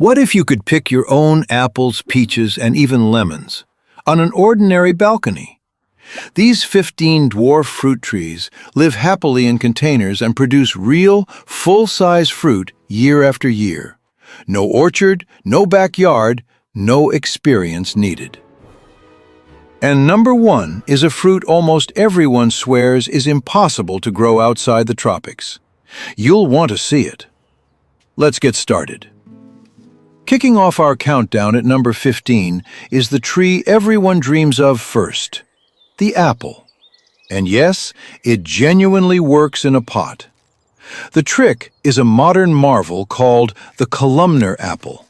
What if you could pick your own apples, peaches, and even lemons on an ordinary balcony? These 15 dwarf fruit trees live happily in containers and produce real, full-size fruit year after year. No orchard, no backyard, no experience needed. And number 1 is a fruit almost everyone swears is impossible to grow outside the tropics. You'll want to see it. Let's get started. Kicking off our countdown at number 15 is the tree everyone dreams of first, the apple. And yes, it genuinely works in a pot. The trick is a modern marvel called the columnar apple.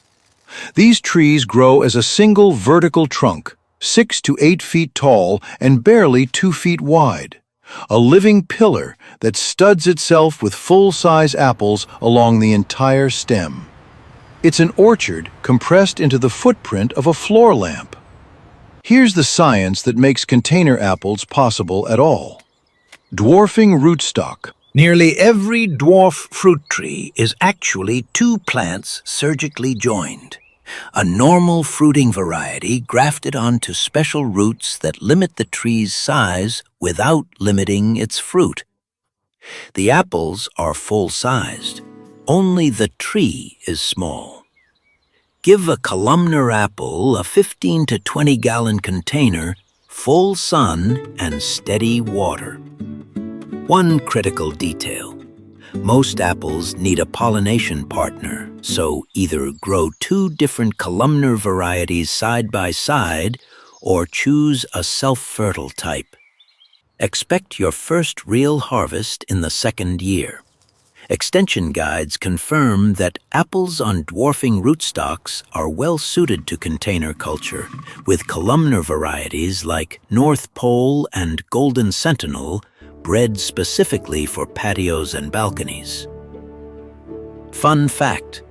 These trees grow as a single vertical trunk, 6 to 8 feet tall and barely 2 feet wide. A living pillar that studs itself with full-size apples along the entire stem. It's an orchard compressed into the footprint of a floor lamp. Here's the science that makes container apples possible at all. Dwarfing rootstock. Nearly every dwarf fruit tree is actually 2 plants surgically joined. A normal fruiting variety grafted onto special roots that limit the tree's size without limiting its fruit. The apples are full-sized. Only the tree is small. Give a columnar apple a 15 to 20 gallon container, full sun, and steady water. One critical detail. Most apples need a pollination partner, so either grow 2 different columnar varieties side by side or choose a self-fertile type. Expect your first real harvest in the 2nd year. Extension guides confirm that apples on dwarfing rootstocks are well suited to container culture, with columnar varieties like North Pole and Golden Sentinel bred specifically for patios and balconies. Fun fact: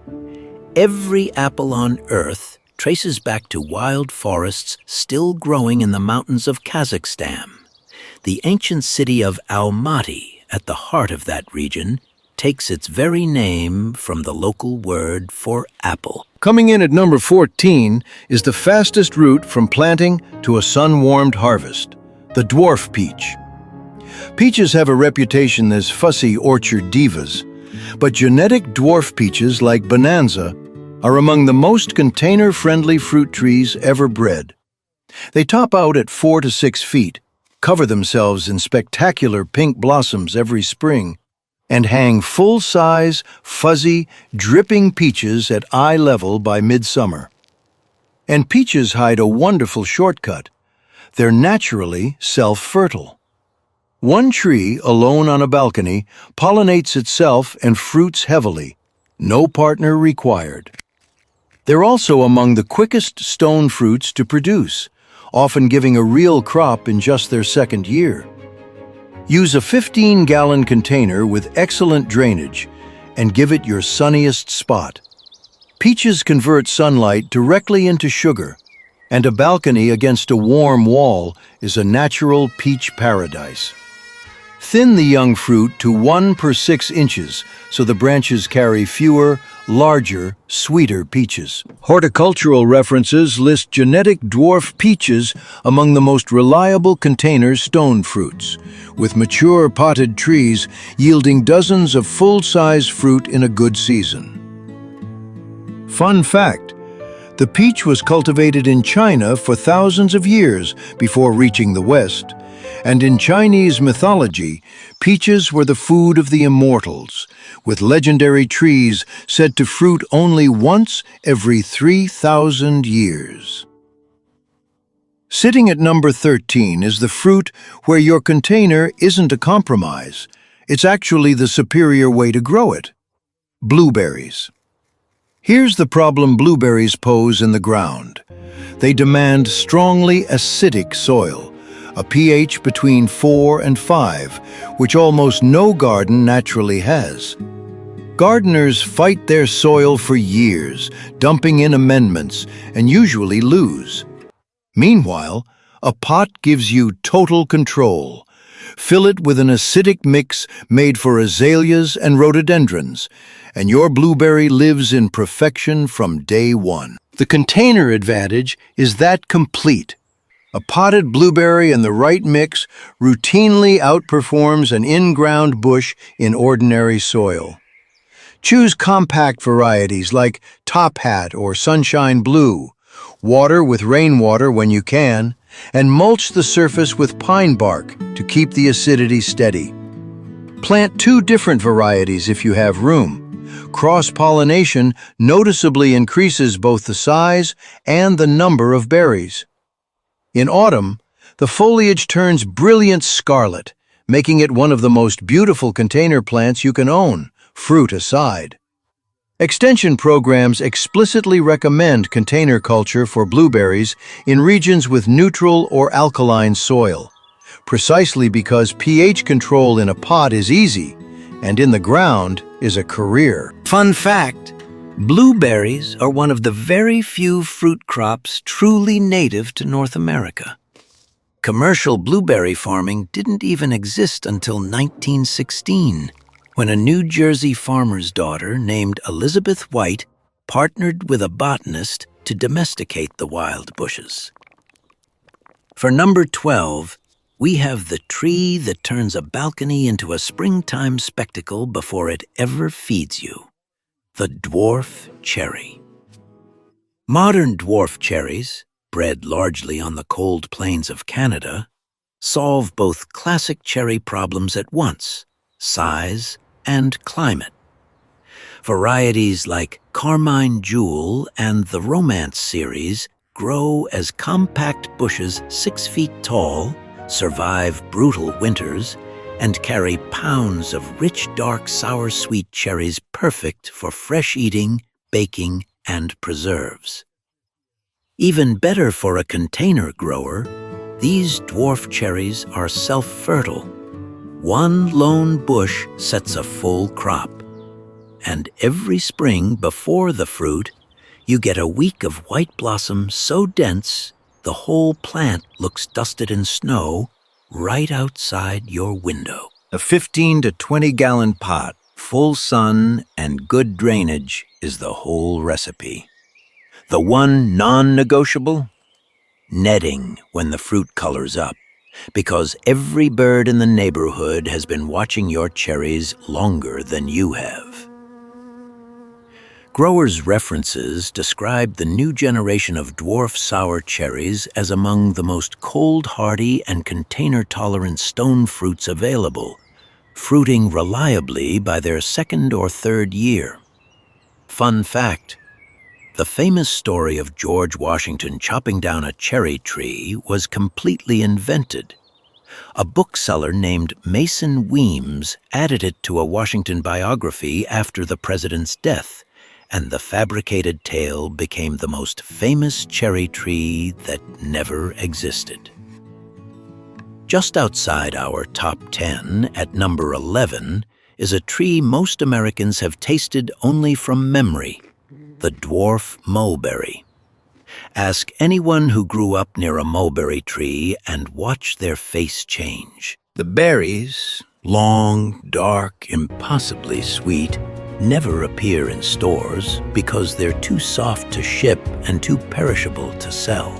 every apple on Earth traces back to wild forests still growing in the mountains of Kazakhstan. The ancient city of Almaty, at the heart of that region, takes its very name from the local word for apple. Coming in at number 14 is the fastest route from planting to a sun-warmed harvest, the dwarf peach. Peaches have a reputation as fussy orchard divas, but genetic dwarf peaches like Bonanza are among the most container-friendly fruit trees ever bred. They top out at 4 to 6 feet, cover themselves in spectacular pink blossoms every spring, and hang full-size, fuzzy, dripping peaches at eye level by midsummer. And peaches hide a wonderful shortcut. They're naturally self-fertile. One tree, alone on a balcony, pollinates itself and fruits heavily. No partner required. They're also among the quickest stone fruits to produce, often giving a real crop in just their 2nd year. Use a 15-gallon container with excellent drainage and give it your sunniest spot. Peaches convert sunlight directly into sugar, and a balcony against a warm wall is a natural peach paradise. Thin the young fruit to 1 per 6 inches so the branches carry fewer, larger, sweeter peaches. Horticultural references list genetic dwarf peaches among the most reliable container stone fruits, with mature potted trees yielding dozens of full-size fruit in a good season. Fun fact: the peach was cultivated in China for thousands of years before reaching the West. And in Chinese mythology, peaches were the food of the immortals, with legendary trees said to fruit only once every 3,000 years. Sitting at number 13 is the fruit where your container isn't a compromise. It's actually the superior way to grow it: blueberries. Here's the problem blueberries pose in the ground. They demand strongly acidic soil, a pH between 4 and 5, which almost no garden naturally has. Gardeners fight their soil for years, dumping in amendments, and usually lose. Meanwhile, a pot gives you total control. Fill it with an acidic mix made for azaleas and rhododendrons, and your blueberry lives in perfection from day one. The container advantage is that complete. A potted blueberry in the right mix routinely outperforms an in-ground bush in ordinary soil. Choose compact varieties like Top Hat or Sunshine Blue. Water with rainwater when you can, and mulch the surface with pine bark to keep the acidity steady. Plant 2 different varieties if you have room. Cross-pollination noticeably increases both the size and the number of berries. In autumn, the foliage turns brilliant scarlet, making it one of the most beautiful container plants you can own, fruit aside. Extension programs explicitly recommend container culture for blueberries in regions with neutral or alkaline soil, precisely because pH control in a pot is easy, and in the ground is a career. Fun fact, blueberries are one of the very few fruit crops truly native to North America. Commercial blueberry farming didn't even exist until 1916. When a New Jersey farmer's daughter named Elizabeth White partnered with a botanist to domesticate the wild bushes. For number 12, we have the tree that turns a balcony into a springtime spectacle before it ever feeds you, the Dwarf Cherry. Modern dwarf cherries, bred largely on the cold plains of Canada, solve both classic cherry problems at once: size and climate. Varieties like Carmine Jewel and the Romance series grow as compact bushes 6 feet tall, survive brutal winters, and carry pounds of rich, dark, sour, sweet cherries perfect for fresh eating, baking, and preserves. Even better for a container grower, these dwarf cherries are self-fertile. One lone bush sets a full crop, and every spring before the fruit, you get a week of white blossom so dense the whole plant looks dusted in snow right outside your window. A 15 to 20 gallon pot, full sun, and good drainage is the whole recipe. The one non-negotiable? Netting when the fruit colors up, because every bird in the neighborhood has been watching your cherries longer than you have. Growers' references describe the new generation of dwarf sour cherries as among the most cold-hardy and container-tolerant stone fruits available, fruiting reliably by their 2nd or 3rd year. Fun fact: the famous story of George Washington chopping down a cherry tree was completely invented. A bookseller named Mason Weems added it to a Washington biography after the president's death, and the fabricated tale became the most famous cherry tree that never existed. Just outside our top 10, at number 11, is a tree most Americans have tasted only from memory: the Dwarf Mulberry. Ask anyone who grew up near a mulberry tree and watch their face change. The berries, long, dark, impossibly sweet, never appear in stores because they're too soft to ship and too perishable to sell.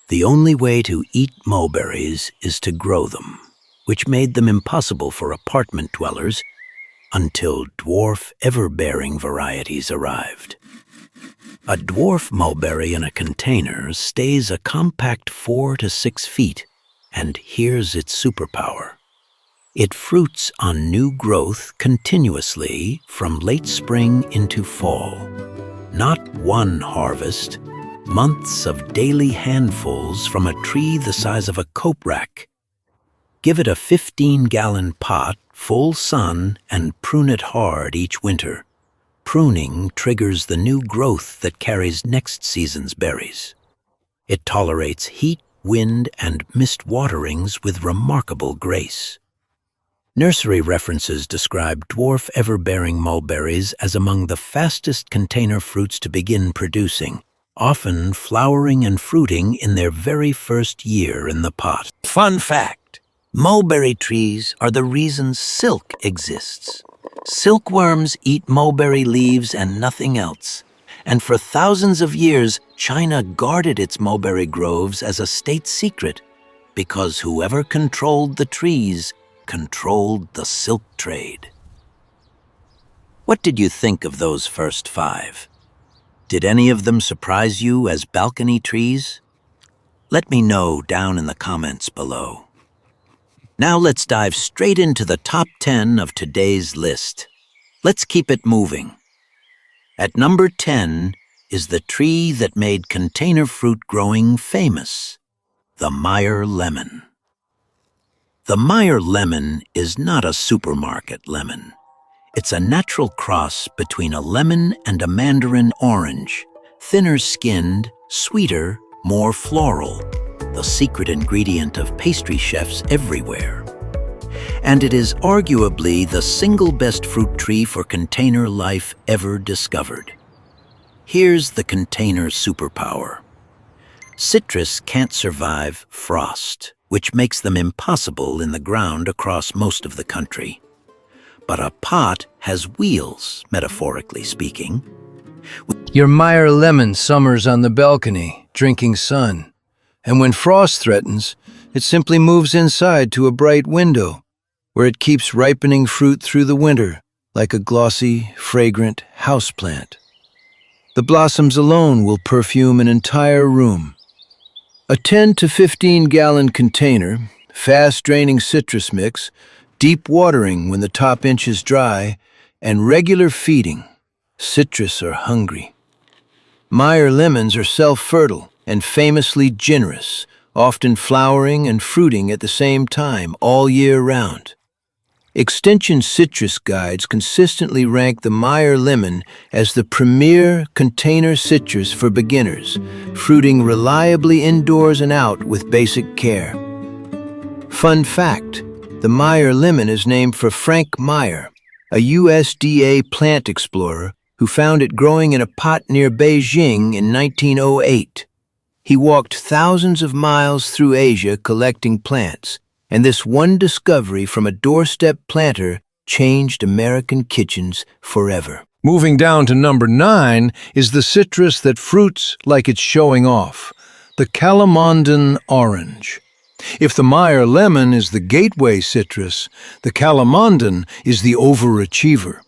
The only way to eat mulberries is to grow them, which made them impossible for apartment dwellers until dwarf ever-bearing varieties arrived. A dwarf mulberry in a container stays a compact 4 to 6 feet, and here's its superpower. It fruits on new growth continuously from late spring into fall. Not one harvest, months of daily handfuls from a tree the size of a cope rack. Give it a 15-gallon pot, full sun, and prune it hard each winter. Pruning triggers the new growth that carries next season's berries. It tolerates heat, wind, and mist waterings with remarkable grace. Nursery references describe dwarf ever-bearing mulberries as among the fastest container fruits to begin producing, often flowering and fruiting in their very first year in the pot. Fun fact: mulberry trees are the reason silk exists. Silkworms eat mulberry leaves and nothing else. And for thousands of years, China guarded its mulberry groves as a state secret, because whoever controlled the trees controlled the silk trade. What did you think of those first 5? Did any of them surprise you as balcony trees? Let me know down in the comments below. Now let's dive straight into the top 10 of today's list. Let's keep it moving. At number 10 is the tree that made container fruit growing famous, the Meyer Lemon. The Meyer Lemon is not a supermarket lemon. It's a natural cross between a lemon and a mandarin orange, thinner skinned, sweeter, more floral, the secret ingredient of pastry chefs everywhere. And it is arguably the single best fruit tree for container life ever discovered. Here's the container superpower. Citrus can't survive frost, which makes them impossible in the ground across most of the country. But a pot has wheels, metaphorically speaking. Your Meyer Lemon summers on the balcony, drinking sun. And when frost threatens, it simply moves inside to a bright window, where it keeps ripening fruit through the winter, like a glossy, fragrant houseplant. The blossoms alone will perfume an entire room. A 10 to 15-gallon container, fast-draining citrus mix, deep watering when the top inch is dry, and regular feeding. Citrus are hungry. Meyer lemons are self-fertile and famously generous, often flowering and fruiting at the same time all year round. Extension citrus guides consistently rank the Meyer Lemon as the premier container citrus for beginners, fruiting reliably indoors and out with basic care. Fun fact, the Meyer Lemon is named for Frank Meyer, a USDA plant explorer who found it growing in a pot near Beijing in 1908. He walked thousands of miles through Asia collecting plants, and this one discovery from a doorstep planter changed American kitchens forever. Moving down to number 9 is the citrus that fruits like it's showing off, the Calamondin Orange. If the Meyer Lemon is the gateway citrus, the Calamondin is the overachiever.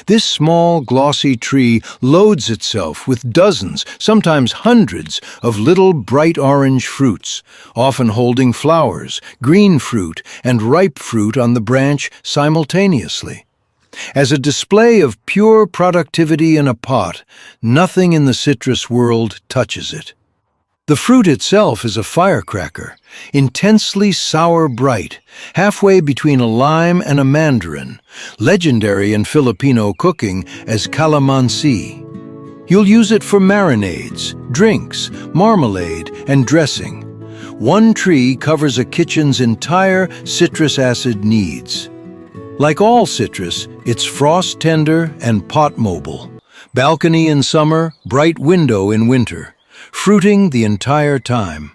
This small, glossy tree loads itself with dozens, sometimes hundreds, of little bright orange fruits, often holding flowers, green fruit, and ripe fruit on the branch simultaneously. As a display of pure productivity in a pot, nothing in the citrus world touches it. The fruit itself is a firecracker, intensely sour bright, halfway between a lime and a mandarin, legendary in Filipino cooking as calamansi. You'll use it for marinades, drinks, marmalade, and dressing. One tree covers a kitchen's entire citrus acid needs. Like all citrus, it's frost-tender and pot-mobile. Balcony in summer, bright window in winter. Fruiting the entire time.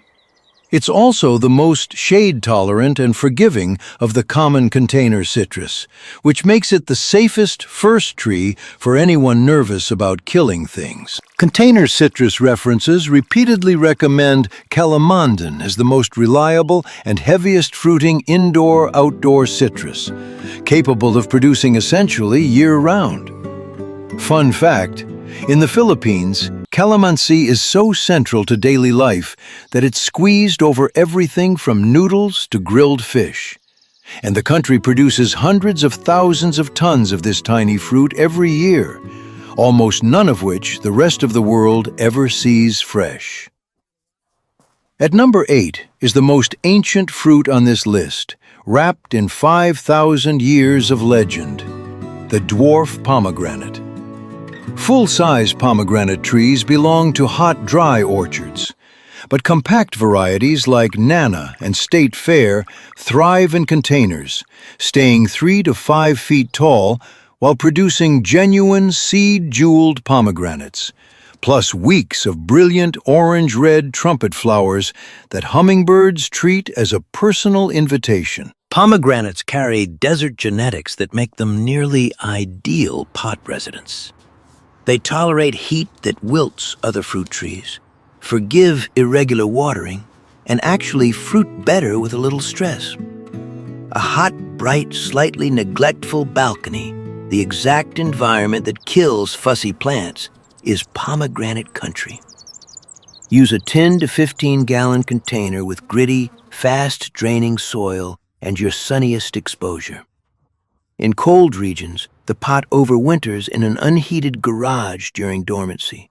It's also the most shade-tolerant and forgiving of the common container citrus, which makes it the safest first tree for anyone nervous about killing things. Container citrus references repeatedly recommend Calamondin as the most reliable and heaviest fruiting indoor-outdoor citrus, capable of producing essentially year-round. Fun fact, in the Philippines, calamansi is so central to daily life that it's squeezed over everything from noodles to grilled fish. And the country produces hundreds of thousands of tons of this tiny fruit every year, almost none of which the rest of the world ever sees fresh. At number 8 is the most ancient fruit on this list, wrapped in 5,000 years of legend, the dwarf pomegranate. Full-size pomegranate trees belong to hot, dry orchards, but compact varieties like Nana and State Fair thrive in containers, staying 3 to 5 feet tall while producing genuine seed-jeweled pomegranates, plus weeks of brilliant orange-red trumpet flowers that hummingbirds treat as a personal invitation. Pomegranates carry desert genetics that make them nearly ideal pot residents. They tolerate heat that wilts other fruit trees, forgive irregular watering, and actually fruit better with a little stress. A hot, bright, slightly neglectful balcony, the exact environment that kills fussy plants, is pomegranate country. Use a 10 to 15-gallon container with gritty, fast-draining soil and your sunniest exposure. In cold regions, the pot overwinters in an unheated garage during dormancy.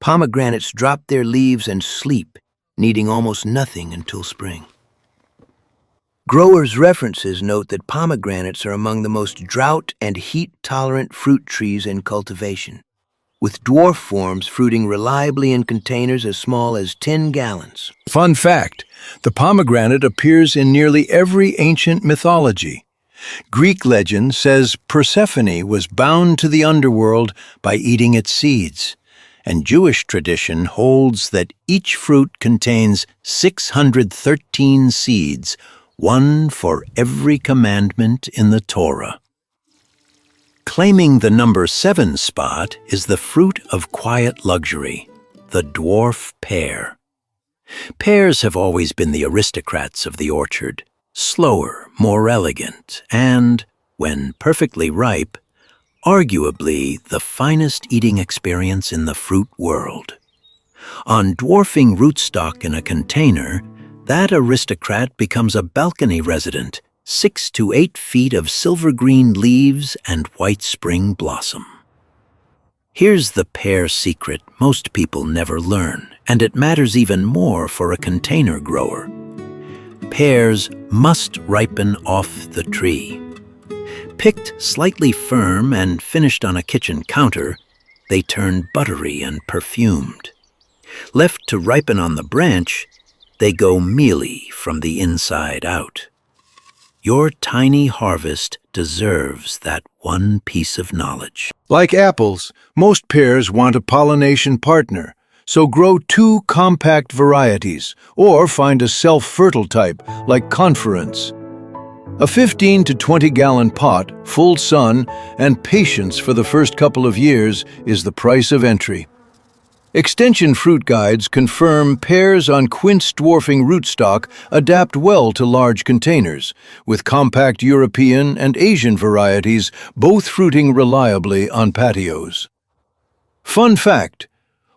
Pomegranates drop their leaves and sleep, needing almost nothing until spring. Growers' references note that pomegranates are among the most drought and heat-tolerant fruit trees in cultivation, with dwarf forms fruiting reliably in containers as small as 10 gallons. Fun fact, the pomegranate appears in nearly every ancient mythology. Greek legend says Persephone was bound to the underworld by eating its seeds, and Jewish tradition holds that each fruit contains 613 seeds, one for every commandment in the Torah. Claiming the number 7 spot is the fruit of quiet luxury, the Dwarf Pear. Pears have always been the aristocrats of the orchard, slower, more elegant, and, when perfectly ripe, arguably the finest eating experience in the fruit world. On dwarfing rootstock in a container, that aristocrat becomes a balcony resident, 6 to 8 feet of silver-green leaves and white spring blossom. Here's the pear secret most people never learn, and it matters even more for a container grower. Pears must ripen off the tree. Picked slightly firm and finished on a kitchen counter, they turn buttery and perfumed. Left to ripen on the branch, they go mealy from the inside out. Your tiny harvest deserves that one piece of knowledge. Like apples, most pears want a pollination partner, so grow 2 compact varieties, or find a self-fertile type like Conference. A 15 to 20-gallon pot, full sun, and patience for the first couple of years is the price of entry. Extension fruit guides confirm pears on quince dwarfing rootstock adapt well to large containers, with compact European and Asian varieties both fruiting reliably on patios. Fun fact,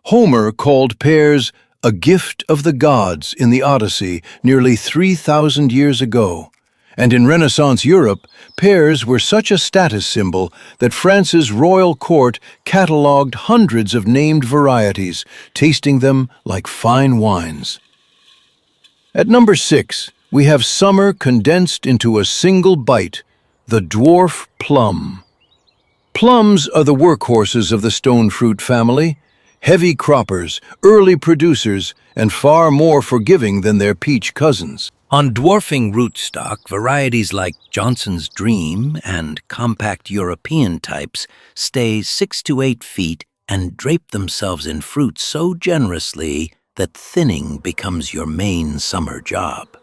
Homer called pears a gift of the gods in the Odyssey nearly 3,000 years ago. And in Renaissance Europe, pears were such a status symbol that France's royal court catalogued hundreds of named varieties, tasting them like fine wines. At number 6, we have summer condensed into a single bite, the Dwarf Plum. Plums are the workhorses of the stone fruit family, heavy croppers, early producers, and far more forgiving than their peach cousins. On dwarfing rootstock, varieties like Johnson's Dream and compact European types stay 6 to 8 feet and drape themselves in fruit so generously that thinning becomes your main summer job.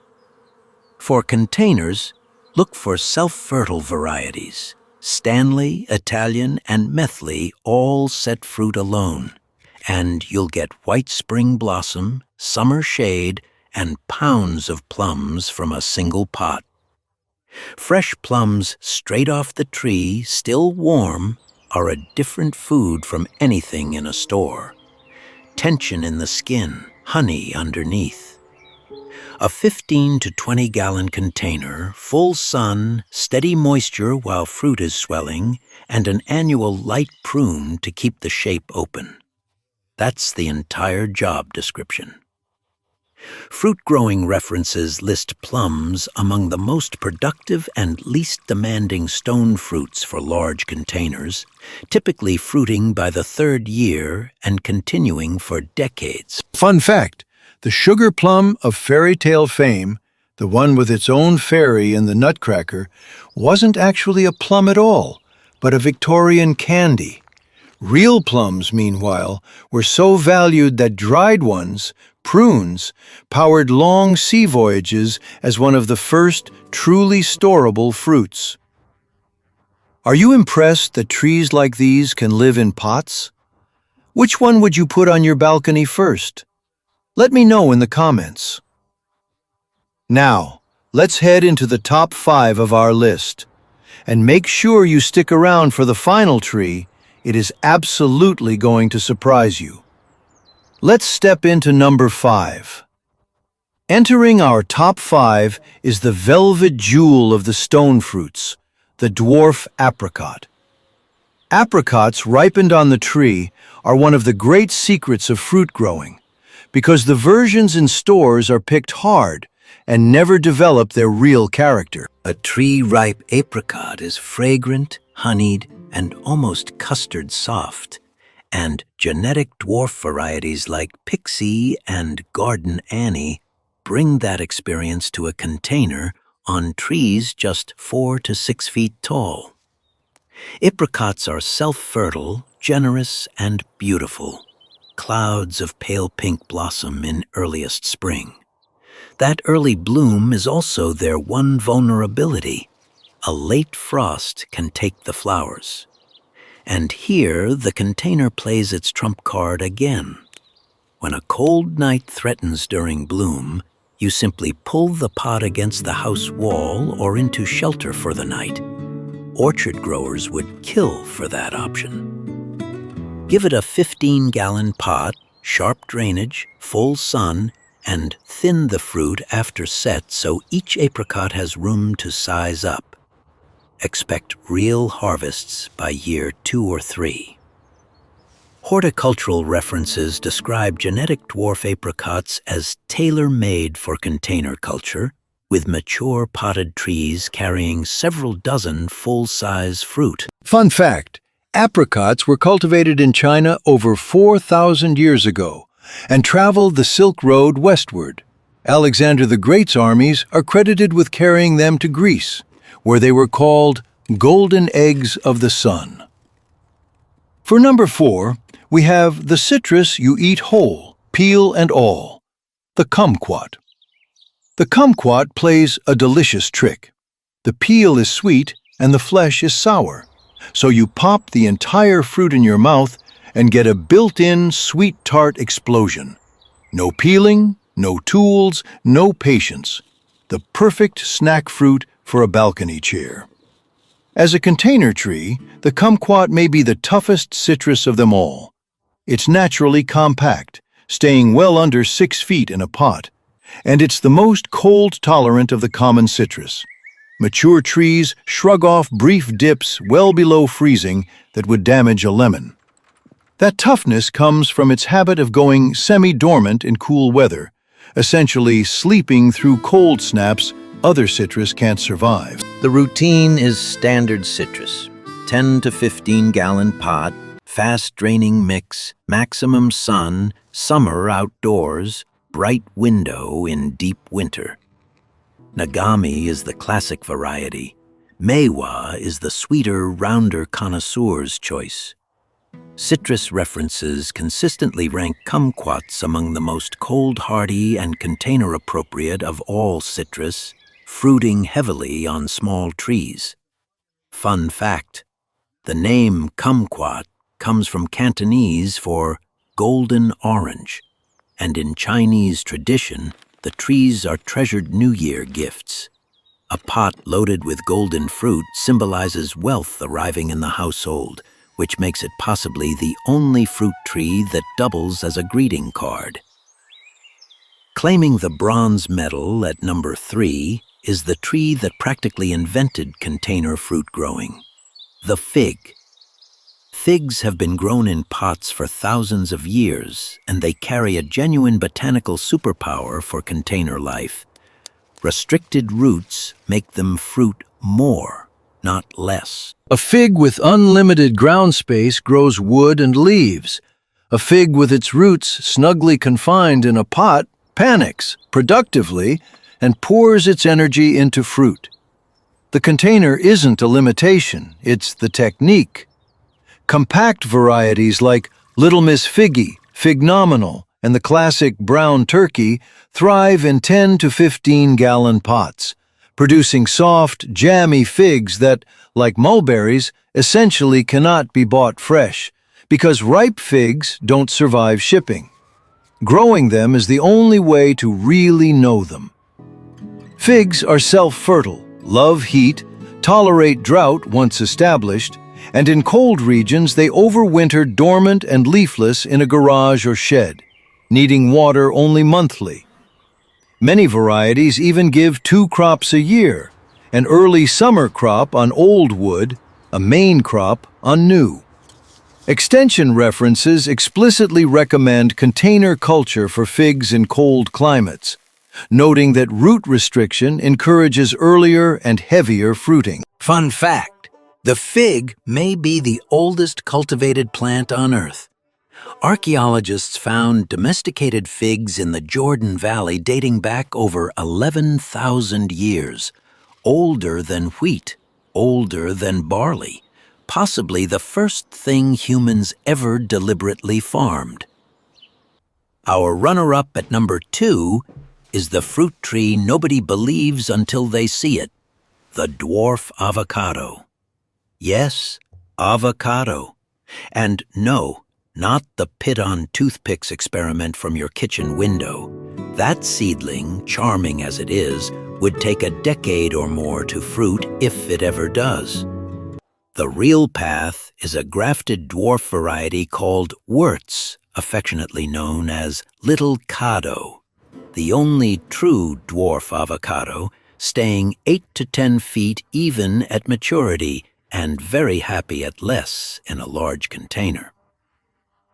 For containers, look for self-fertile varieties. Stanley, Italian, and Methley all set fruit alone, and you'll get white spring blossom, summer shade, and pounds of plums from a single pot. Fresh plums straight off the tree, still warm, are a different food from anything in a store. Tension in the skin, honey underneath. A 15 to 20-gallon container, full sun, steady moisture while fruit is swelling, and an annual light prune to keep the shape open. That's the entire job description. Fruit-growing references list plums among the most productive and least demanding stone fruits for large containers, typically fruiting by the 3rd year and continuing for decades. Fun fact, the sugar plum of fairy tale fame, the one with its own fairy in the Nutcracker, wasn't actually a plum at all, but a Victorian candy. Real plums, meanwhile, were so valued that dried ones, prunes, powered long sea voyages as one of the first truly storable fruits. Are you impressed that trees like these can live in pots? Which one would you put on your balcony first? Let me know in the comments. Now, let's head into the top 5 of our list. And make sure you stick around for the final tree. It is absolutely going to surprise you. Let's step into number 5. Entering our top 5 is the velvet jewel of the stone fruits, the dwarf apricot. Apricots ripened on the tree are one of the great secrets of fruit growing, because the versions in stores are picked hard and never develop their real character. A tree-ripe apricot is fragrant, honeyed, and almost custard soft, and genetic dwarf varieties like Pixie and Garden Annie bring that experience to a container on trees just 4 to 6 feet tall. Apricots are self-fertile, generous, and beautiful. Clouds of pale pink blossom in earliest spring. That early bloom is also their one vulnerability. A late frost can take the flowers. And here the container plays its trump card again. When a cold night threatens during bloom, you simply pull the pot against the house wall or into shelter for the night. Orchard growers would kill for that option. Give it a 15-gallon pot, sharp drainage, full sun, and thin the fruit after set so each apricot has room to size up. Expect real harvests by year 2 or 3. Horticultural references describe genetic dwarf apricots as tailor-made for container culture, with mature potted trees carrying several dozen full-size fruit. Fun fact, apricots were cultivated in China over 4,000 years ago and traveled the Silk Road westward. Alexander the Great's armies are credited with carrying them to Greece, where they were called golden eggs of the sun. For number 4, we have the citrus you eat whole, peel and all, the kumquat. The kumquat plays a delicious trick. The peel is sweet and the flesh is sour, so you pop the entire fruit in your mouth and get a built-in sweet tart explosion. No peeling, no tools, no patience. The perfect snack fruit for a balcony chair. As a container tree, the kumquat may be the toughest citrus of them all. It's naturally compact, staying well under 6 feet in a pot, and it's the most cold-tolerant of the common citrus. Mature trees shrug off brief dips well below freezing that would damage a lemon. That toughness comes from its habit of going semi-dormant in cool weather, essentially sleeping through cold snaps other citrus can't survive. The routine is standard citrus. 10 to 15-gallon pot, fast-draining mix, maximum sun, summer outdoors, bright window in deep winter. Nagami is the classic variety. Meiwa is the sweeter, rounder connoisseur's choice. Citrus references consistently rank kumquats among the most cold-hardy and container-appropriate of all citrus, fruiting heavily on small trees. Fun fact, the name kumquat comes from Cantonese for golden orange, and in Chinese tradition, the trees are treasured New Year gifts. A pot loaded with golden fruit symbolizes wealth arriving in the household, which makes it possibly the only fruit tree that doubles as a greeting card. Claiming the bronze medal at number 3 is the tree that practically invented container fruit growing, the fig. Figs have been grown in pots for thousands of years, and they carry a genuine botanical superpower for container life. Restricted roots make them fruit more, not less. A fig with unlimited ground space grows wood and leaves. A fig with its roots snugly confined in a pot panics productively and pours its energy into fruit. The container isn't a limitation, it's the technique. Compact varieties like Little Miss Figgy, Fignominal, and the classic brown turkey thrive in 10 to 15-gallon pots, producing soft, jammy figs that, like mulberries, essentially cannot be bought fresh, because ripe figs don't survive shipping. Growing them is the only way to really know them. Figs are self-fertile, love heat, tolerate drought once established, and in cold regions they overwinter dormant and leafless in a garage or shed, needing water only monthly. Many varieties even give 2 crops a year, an early summer crop on old wood, a main crop on new. Extension references explicitly recommend container culture for figs in cold climates, noting that root restriction encourages earlier and heavier fruiting. Fun fact, the fig may be the oldest cultivated plant on Earth. Archaeologists found domesticated figs in the Jordan Valley dating back over 11,000 years, older than wheat, older than barley, possibly the first thing humans ever deliberately farmed. Our runner-up at number 2 is the fruit tree nobody believes until they see it, the dwarf avocado. Yes, avocado. And no, not the pit-on-toothpicks experiment from your kitchen window. That seedling, charming as it is, would take a decade or more to fruit if it ever does. The real path is a grafted dwarf variety called Wurtz, affectionately known as Little Cado, the only true dwarf avocado, staying 8 to 10 feet even at maturity and very happy at less in a large container.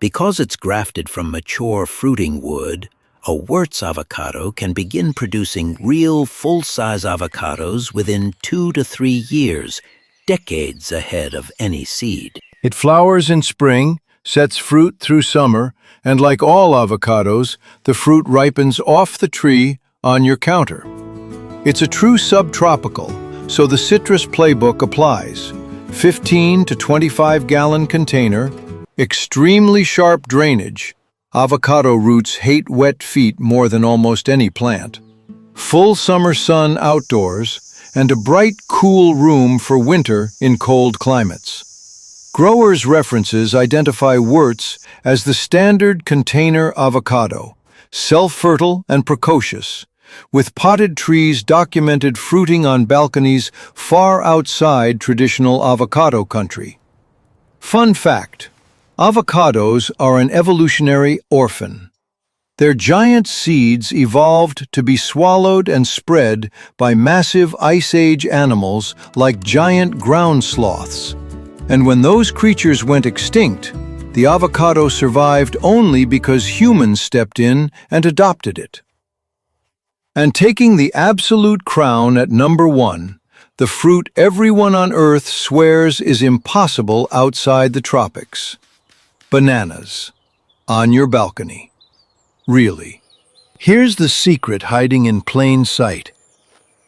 Because it's grafted from mature fruiting wood, a Wurtz avocado can begin producing real full-size avocados within 2 to 3 years, decades ahead of any seed. It flowers in spring, sets fruit through summer, and like all avocados, the fruit ripens off the tree on your counter. It's a true subtropical, so the citrus playbook applies. 15 to 25-gallon container, extremely sharp drainage. Avocado roots hate wet feet more than almost any plant. Full summer sun outdoors, and a bright, cool room for winter in cold climates. Growers' references identify Wurtz as the standard container avocado, self-fertile and precocious, with potted trees documented fruiting on balconies far outside traditional avocado country. Fun fact, avocados are an evolutionary orphan. Their giant seeds evolved to be swallowed and spread by massive Ice Age animals like giant ground sloths. And when those creatures went extinct, the avocado survived only because humans stepped in and adopted it. And taking the absolute crown at number 1, the fruit everyone on Earth swears is impossible outside the tropics. Bananas. On your balcony. Really. Here's the secret hiding in plain sight.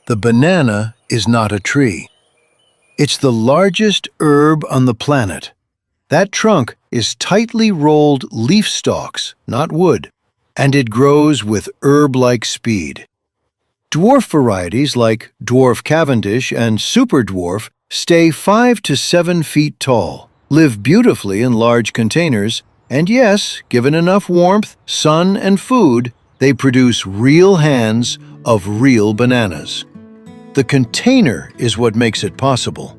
The banana is not a tree. It's the largest herb on the planet. That trunk is tightly rolled leaf stalks, not wood, and it grows with herb-like speed. Dwarf varieties like Dwarf Cavendish and Super Dwarf stay 5 to 7 feet tall, live beautifully in large containers, and yes, given enough warmth, sun, and food, they produce real hands of real bananas. The container is what makes it possible.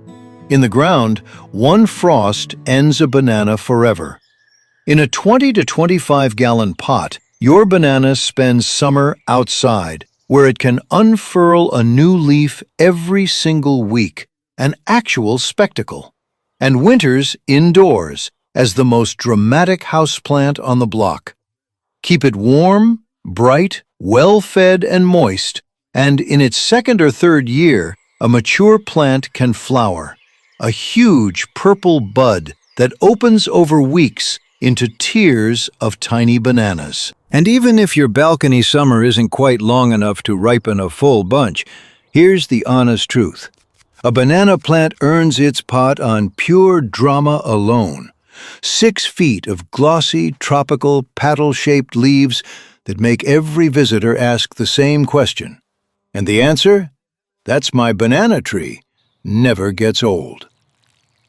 In the ground, one frost ends a banana forever. In a 20 to 25-gallon pot, your banana spends summer outside, where it can unfurl a new leaf every single week, an actual spectacle, and winters indoors as the most dramatic houseplant on the block. Keep it warm, bright, well-fed, and moist, and in its second or third year, a mature plant can flower, a huge purple bud that opens over weeks into tiers of tiny bananas. And even if your balcony summer isn't quite long enough to ripen a full bunch, here's the honest truth. A banana plant earns its pot on pure drama alone, 6 feet of glossy, tropical, paddle-shaped leaves that make every visitor ask the same question. And the answer? That's my banana tree. Never gets old.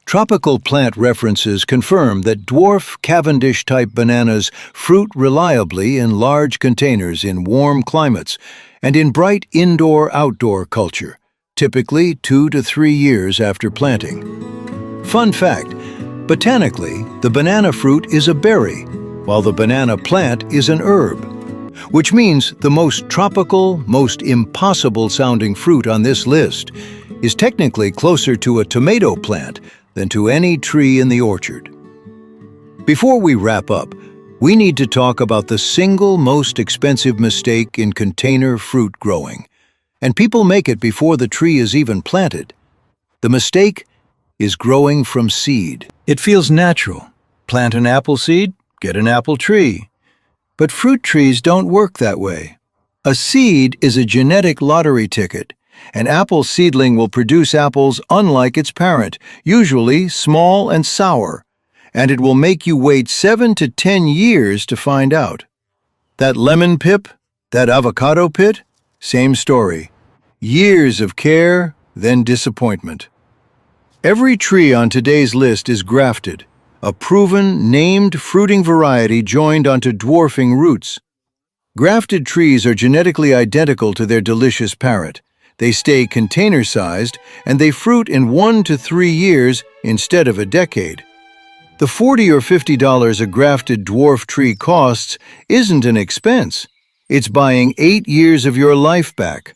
Tropical plant references confirm that dwarf Cavendish-type bananas fruit reliably in large containers in warm climates and in bright indoor-outdoor culture, typically 2 to 3 years after planting. Fun fact, botanically, the banana fruit is a berry, while the banana plant is an herb, which means the most tropical, most impossible-sounding fruit on this list is technically closer to a tomato plant than to any tree in the orchard. Before we wrap up, we need to talk about the single most expensive mistake in container fruit growing, and people make it before the tree is even planted. The mistake is growing from seed. It feels natural. Plant an apple seed, get an apple tree. But fruit trees don't work that way. A seed is a genetic lottery ticket. An apple seedling will produce apples unlike its parent, usually small and sour, and it will make you wait 7 to 10 years to find out. That lemon pip, that avocado pit, same story. Years of care, then disappointment. Every tree on today's list is grafted, a proven, named fruiting variety joined onto dwarfing roots. Grafted trees are genetically identical to their delicious parent. They stay container-sized, and they fruit in 1 to 3 years instead of a decade. The $40 or $50 a grafted dwarf tree costs isn't an expense. It's buying 8 years of your life back.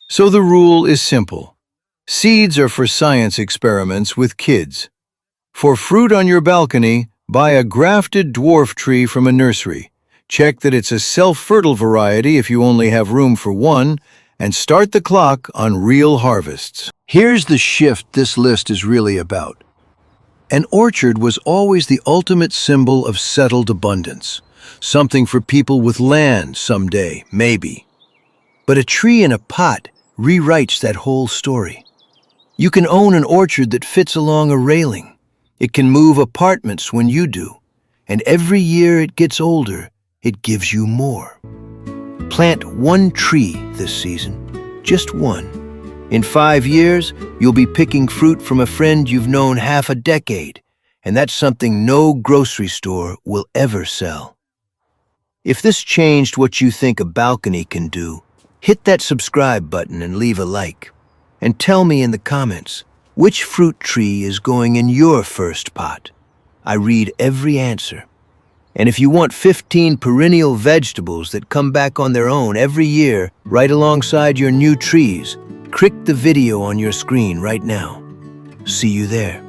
So the rule is simple. Seeds are for science experiments with kids. For fruit on your balcony, buy a grafted dwarf tree from a nursery. Check that it's a self-fertile variety if you only have room for one, and start the clock on real harvests. Here's the shift this list is really about. An orchard was always the ultimate symbol of settled abundance, something for people with land someday, maybe. But a tree in a pot rewrites that whole story. You can own an orchard that fits along a railing. It can move apartments when you do, and every year it gets older, it gives you more. Plant one tree this season, just one. In 5 years, you'll be picking fruit from a friend you've known half a decade, and that's something no grocery store will ever sell. If this changed what you think a balcony can do, hit that subscribe button and leave a like. And tell me in the comments, which fruit tree is going in your first pot? I read every answer. And if you want 15 perennial vegetables that come back on their own every year right alongside your new trees, click the video on your screen right now. See you there.